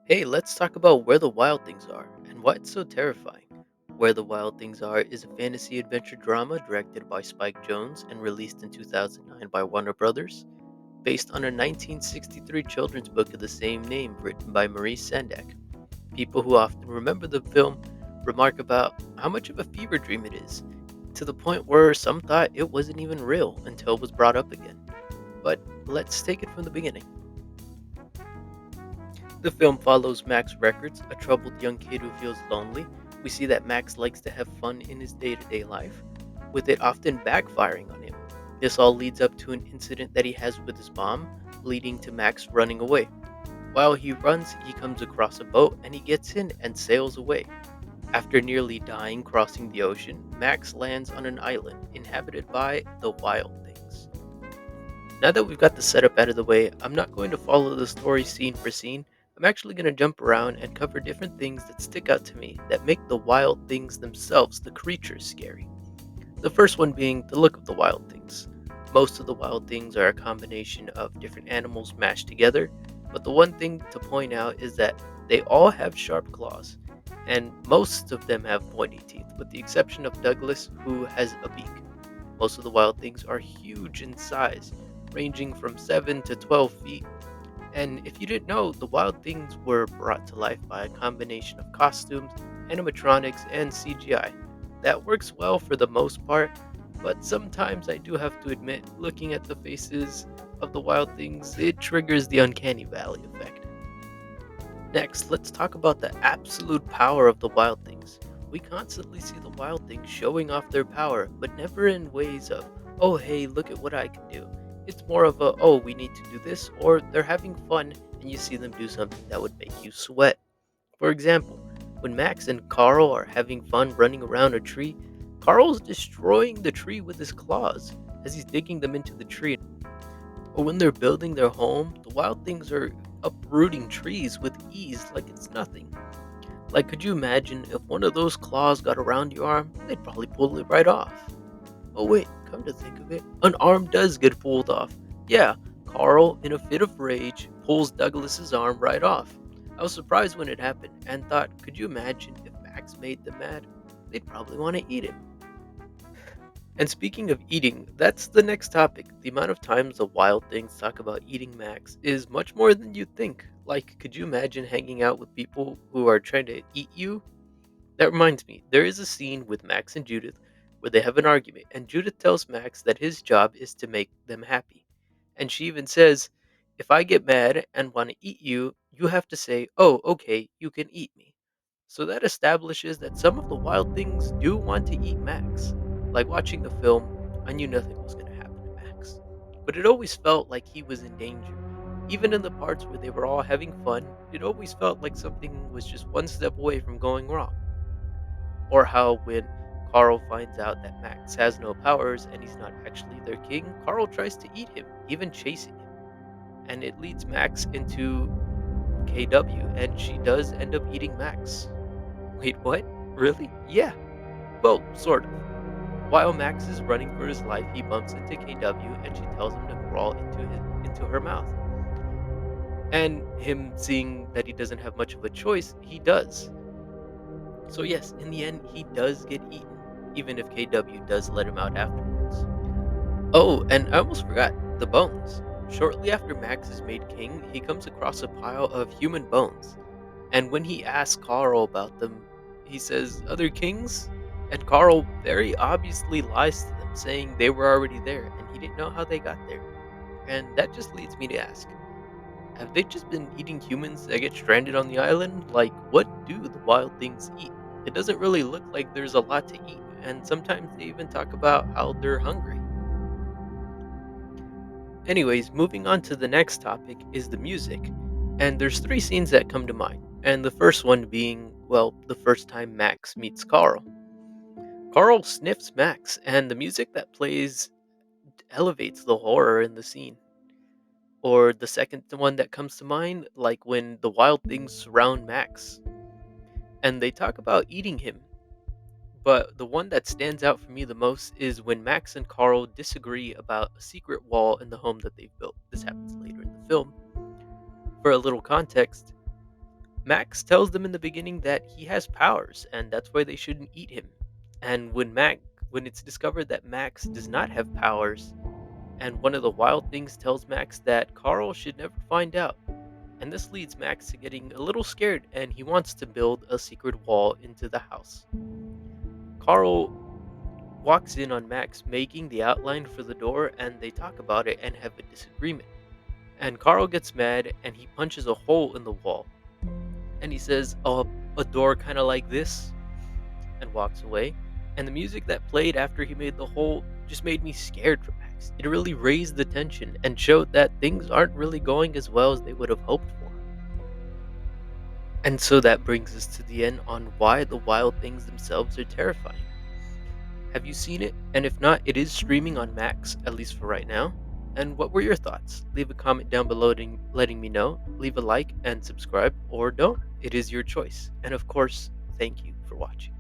Hey, let's talk about Where the Wild Things Are and why it's so terrifying. Where the Wild Things Are is a fantasy adventure drama directed by Spike Jonze and released in 2009 by Warner Brothers, based on a 1963 children's book of the same name written by Maurice Sendak. People who often remember the film remark about how much of a fever dream it is, to the point where some thought it wasn't even real until it was brought up again. But let's take it from the beginning. The film follows Max Records, a troubled young kid who feels lonely. We see that Max likes to have fun in his day to day life, with it often backfiring on him. This all leads up to an incident that he has with his mom, leading to Max running away. While he runs, he comes across a boat and he gets in and sails away. After nearly dying crossing the ocean, Max lands on an island inhabited by the Wild Things. Now that we've got the setup out of the way, I'm not going to follow the story scene for scene. I'm actually going to jump around and cover different things that stick out to me that make the wild things themselves, the creatures, scary. The first one being the look of the wild things. Most of the wild things are a combination of different animals mashed together, but the one thing to point out is that they all have sharp claws, and most of them have pointy teeth, with the exception of Douglas, who has a beak. Most of the wild things are huge in size, ranging from 7 to 12 feet. And if you didn't know, the wild things were brought to life by a combination of costumes, animatronics, and CGI. That works well for the most part, but sometimes I do have to admit, looking at the faces of the wild things, it triggers the uncanny valley effect. Next, let's talk about the absolute power of the wild things. We constantly see the wild things showing off their power, but never in ways of, oh hey, look at what I can do. It's more of a, oh, we need to do this, or they're having fun and you see them do something that would make you sweat. For example, when Max and Carl are having fun running around a tree, Carl's destroying the tree with his claws as he's digging them into the tree. Or when they're building their home, the wild things are uprooting trees with ease like it's nothing. Like, could you imagine if one of those claws got around your arm? They'd probably pull it right off. Oh, wait, come to think of it, an arm does get pulled off. Yeah, Carl, in a fit of rage, pulls Douglas's arm right off. I was surprised when it happened and thought, could you imagine if Max made them mad? They'd probably want to eat him. And speaking of eating, that's the next topic. The amount of times the wild things talk about eating Max is much more than you'd think. Like, could you imagine hanging out with people who are trying to eat you? That reminds me, there is a scene with Max and Judith where they have an argument, and Judith tells Max that his job is to make them happy. And she even says, if I get mad and want to eat you, you have to say, oh, okay, you can eat me. So that establishes that some of the wild things do want to eat Max. Like watching the film, I knew nothing was going to happen to Max. But it always felt like he was in danger. Even in the parts where they were all having fun, it always felt like something was just one step away from going wrong. Or how when Carl finds out that Max has no powers and he's not actually their king, Carl tries to eat him, even chasing him. And it leads Max into KW, and she does end up eating Max. Wait, what? Really? Yeah. Well, sort of. While Max is running for his life, he bumps into KW and she tells him to crawl into her mouth. And him seeing that he doesn't have much of a choice, he does. So yes, in the end he does get eaten, even if KW does let him out afterwards. Oh, and I almost forgot, the bones. Shortly after Max is made king, he comes across a pile of human bones. And when he asks Carl about them, he says, other kings? And Carl very obviously lies to them, saying they were already there and he didn't know how they got there. And that just leads me to ask, have they just been eating humans that get stranded on the island? Like, what do the wild things eat? It doesn't really look like there's a lot to eat, and sometimes they even talk about how they're hungry. Anyways, moving on to the next topic is the music. And there's three scenes that come to mind. And the first one being, well, the first time Max meets Carl. Carl sniffs Max, and the music that plays elevates the horror in the scene. Or the second one that comes to mind, like when the wild things surround Max and they talk about eating him. But the one that stands out for me the most is when Max and Carl disagree about a secret wall in the home that they've built. This happens later in the film. For a little context, Max tells them in the beginning that he has powers and that's why they shouldn't eat him. And when it's discovered that Max does not have powers, and one of the wild things tells Max that Carl should never find out. And this leads Max to getting a little scared and he wants to build a secret wall into the house. Carl walks in on Max making the outline for the door and they talk about it and have a disagreement. And Carl gets mad and he punches a hole in the wall. And he says, "Oh, a door kind of like this," and walks away. And the music that played after he made the hole just made me scared for Max. It really raised the tension and showed that things aren't really going as well as they would have hoped for. And so that brings us to the end on why the wild things themselves are terrifying. Have you seen it? And if not, it is streaming on Max, at least for right now. And what were your thoughts? Leave a comment down below letting me know. Leave a like and subscribe, or don't. It is your choice. And of course, thank you for watching.